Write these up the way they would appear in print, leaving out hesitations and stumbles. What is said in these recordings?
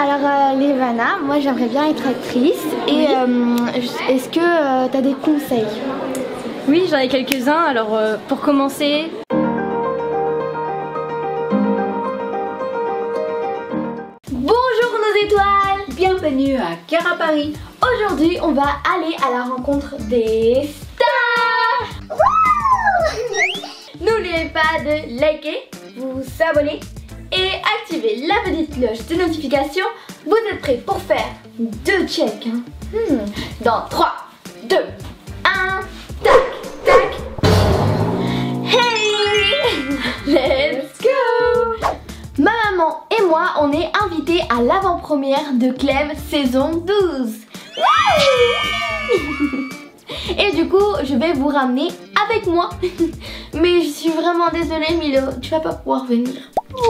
Alors Levana, moi j'aimerais bien être actrice et est-ce que tu as des conseils? Oui, j'en ai quelques-uns. Alors pour commencer... Bonjour nos étoiles! Bienvenue à Cœur à Paris. Aujourd'hui on va aller à la rencontre des stars. N'oubliez pas de liker, vous abonner et activer la petite cloche de notification. Vous êtes prêts pour faire 2 checks Dans 3, 2, 1, tac, tac. Hey, let's go. Ma maman et moi, on est invités à l'avant-première de Clem saison 12. Et du coup, je vais vous ramener avec moi. Mais je suis vraiment désolée, Milo, tu vas pas pouvoir venir.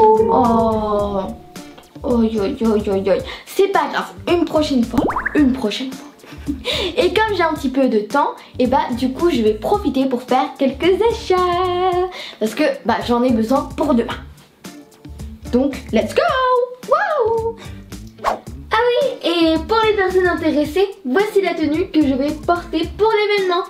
Oh, c'est pas grave, une prochaine fois. Et comme j'ai un petit peu de temps, et bah du coup je vais profiter pour faire quelques achats. Parce que bah j'en ai besoin pour demain. Donc, let's go! Wow! Ah oui, et pour les personnes intéressées, voici la tenue que je vais porter pour l'événement.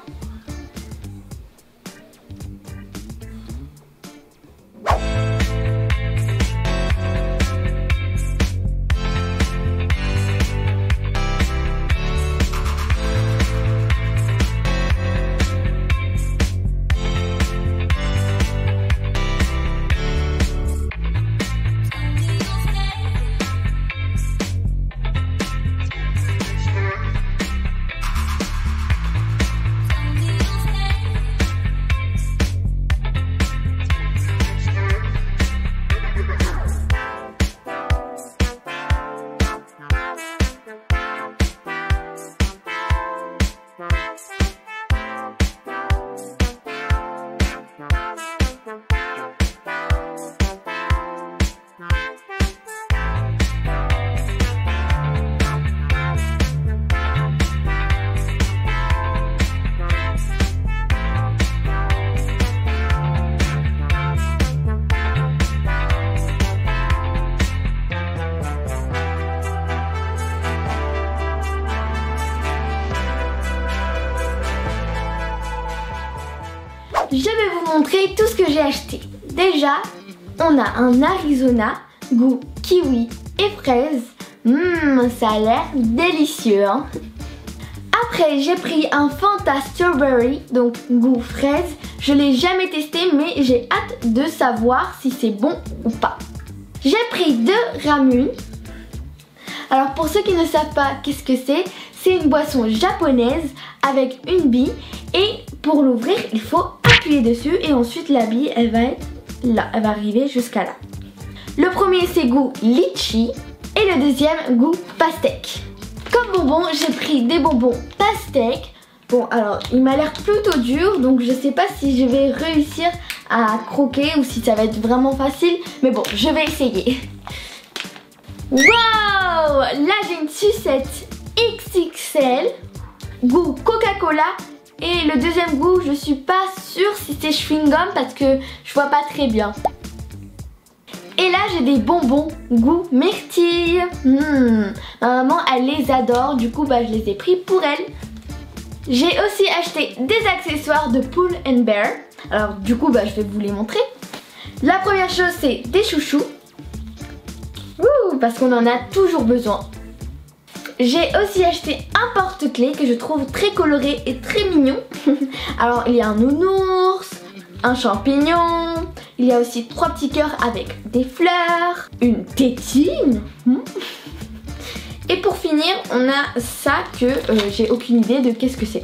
Je vais vous montrer tout ce que j'ai acheté. Déjà, on a un Arizona goût kiwi et fraise. Ça a l'air délicieux, hein. Après, j'ai pris un Fanta Strawberry, donc goût fraise. Je l'ai jamais testé, mais j'ai hâte de savoir si c'est bon ou pas. J'ai pris 2 Ramune. Alors pour ceux qui ne savent pas qu'est-ce que c'est une boisson japonaise avec une bille et pour l'ouvrir il faut appuyer dessus et ensuite la bille elle va être là, elle va arriver jusqu'à là. Le premier c'est goût litchi et le deuxième goût pastèque. Comme bonbon j'ai pris des bonbons pastèque. Bon alors il m'a l'air plutôt dur donc je sais pas si je vais réussir à croquer ou si ça va être vraiment facile mais bon je vais essayer. Wow! Là j'ai une sucette XXL, goût Coca-Cola et le deuxième goût je suis pas sûre si c'est chewing-gum parce que je vois pas très bien. Et là j'ai des bonbons goût myrtille. Ma maman elle les adore du coup bah je les ai pris pour elle. J'ai aussi acheté des accessoires de Pull & Bear. Alors du coup bah je vais vous les montrer. La première chose c'est des chouchous. Parce qu'on en a toujours besoin. J'ai aussi acheté un porte-clés que je trouve très coloré et très mignon. Alors il y a un nounours, un champignon, il y a aussi 3 petits cœurs avec des fleurs, une tétine. Et pour finir on a ça que j'ai aucune idée de qu'est-ce que c'est.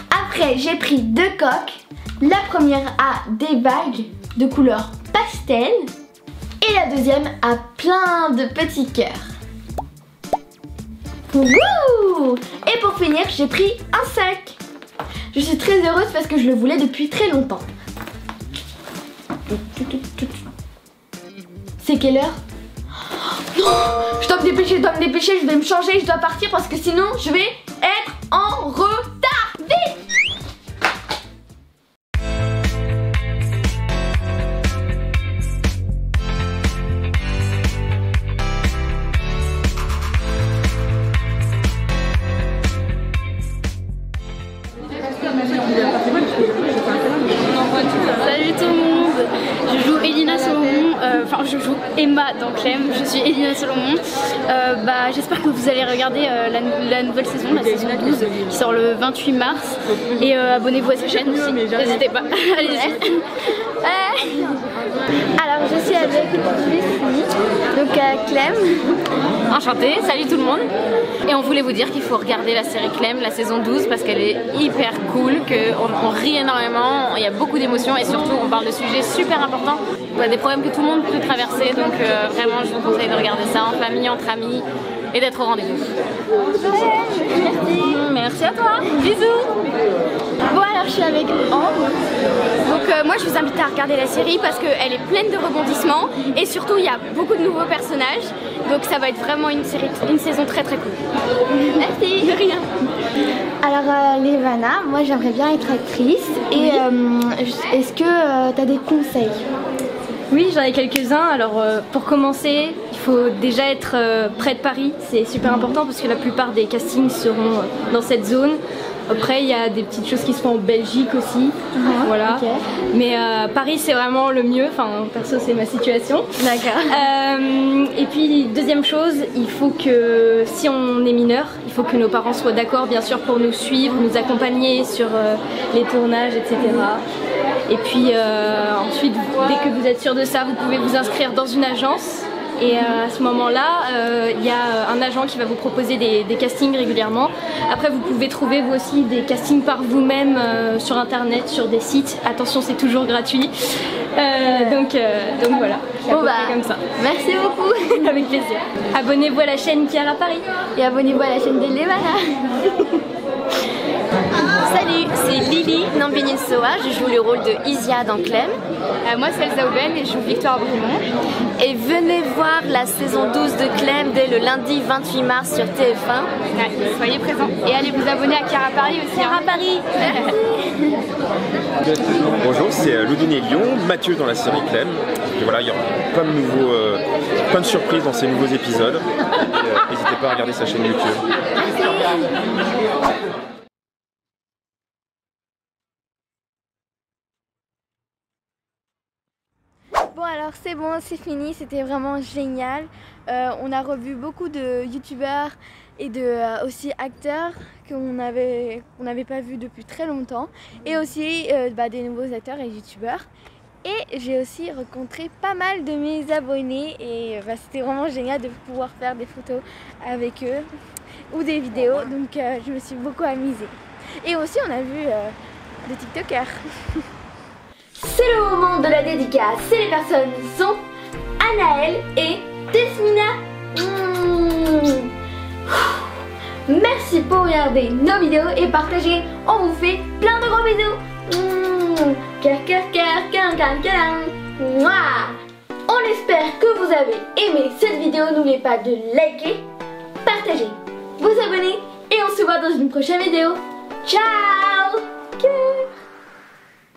Après j'ai pris 2 coques. La première a des bagues de couleur pastel. Et la deuxième a plein de petits cœurs. Wouh! Et pour finir, j'ai pris un sac. Je suis très heureuse parce que je le voulais depuis très longtemps. C'est quelle heure? Non! Je dois me dépêcher, je vais me changer, je dois partir parce que sinon je vais être en retard. Vite! cinéma dans Clem, je suis Elina Solomon. J'espère que vous allez regarder la nouvelle saison, la saison 12 qui sort le 28 mars. Et abonnez-vous à sa chaîne aussi, n'hésitez pas. Allez-y. Alors je suis avec Lucie, donc Clem. Enchantée, salut tout le monde. Et on voulait vous dire qu'il faut regarder la série Clem, la saison 12, parce qu'elle est hyper cool, qu'on rit énormément, il y a beaucoup d'émotions et surtout on parle de sujets super importants, des problèmes que tout le monde peut traverser, donc vraiment je vous conseille de regarder ça en famille, entre amis et d'être au rendez-vous. Merci. Merci à toi, bisous. Bon alors je suis avec Ambre. Donc moi je vous invite à regarder la série parce qu'elle est pleine de rebondissements et surtout il y a beaucoup de nouveaux personnages. Donc ça va être vraiment une saison très très cool. Merci. De rien. Alors Levana, moi j'aimerais bien être actrice et est-ce que tu as des conseils? Oui, j'en ai quelques-uns. Alors pour commencer, il faut déjà être près de Paris, c'est super important parce que la plupart des castings seront dans cette zone. Après, il y a des petites choses qui se font en Belgique aussi, voilà. Okay. Mais Paris, c'est vraiment le mieux. Enfin, perso, c'est ma situation. D'accord. Et puis, deuxième chose, il faut que, si on est mineur, il faut que nos parents soient d'accord, bien sûr, pour nous suivre, nous accompagner sur les tournages, etc. Et puis, ensuite, dès que vous êtes sûr de ça, vous pouvez vous inscrire dans une agence. Et à ce moment-là, il y a un agent qui va vous proposer des castings régulièrement. Après, vous pouvez trouver vous aussi des castings par vous-même sur internet, sur des sites. Attention, c'est toujours gratuit. Donc voilà, bon comme ça. Merci beaucoup. Avec plaisir. Abonnez-vous à la chaîne Chiara Paris. Et abonnez-vous à la chaîne de Levana. Salut, c'est Lily Nambini-Soa, je joue le rôle de Isia dans Clem. Moi c'est Elsa Aubaine et je joue Victoire Brumont. Et venez voir la saison 12 de Clem dès le lundi 28 mars sur TF1. Ouais, soyez présents. Et allez vous abonner à Chiara Paris aussi. Chiara Paris. Bonjour, c'est Ludine et Lyon, Mathieu dans la série Clem. Et voilà, il y aura plein de surprises dans ces nouveaux épisodes. N'hésitez pas à regarder sa chaîne YouTube. Bon alors c'est bon, c'est fini, c'était vraiment génial. On a revu beaucoup de youtubeurs et de aussi acteurs qu'on n'avait pas vus depuis très longtemps. Et aussi des nouveaux acteurs et youtubeurs. Et j'ai aussi rencontré pas mal de mes abonnés et c'était vraiment génial de pouvoir faire des photos avec eux ou des vidéos. Donc je me suis beaucoup amusée. Et aussi on a vu des TikTokers. C'est le moment de la dédicace et les personnes sont Anaël et Tesmina. Merci pour regarder nos vidéos et partager. On vous fait plein de gros bisous. Cœur, cœur, cœur, cœur, cœur, cœur. On espère que vous avez aimé cette vidéo. N'oubliez pas de liker, partager, vous abonner et on se voit dans une prochaine vidéo. Ciao.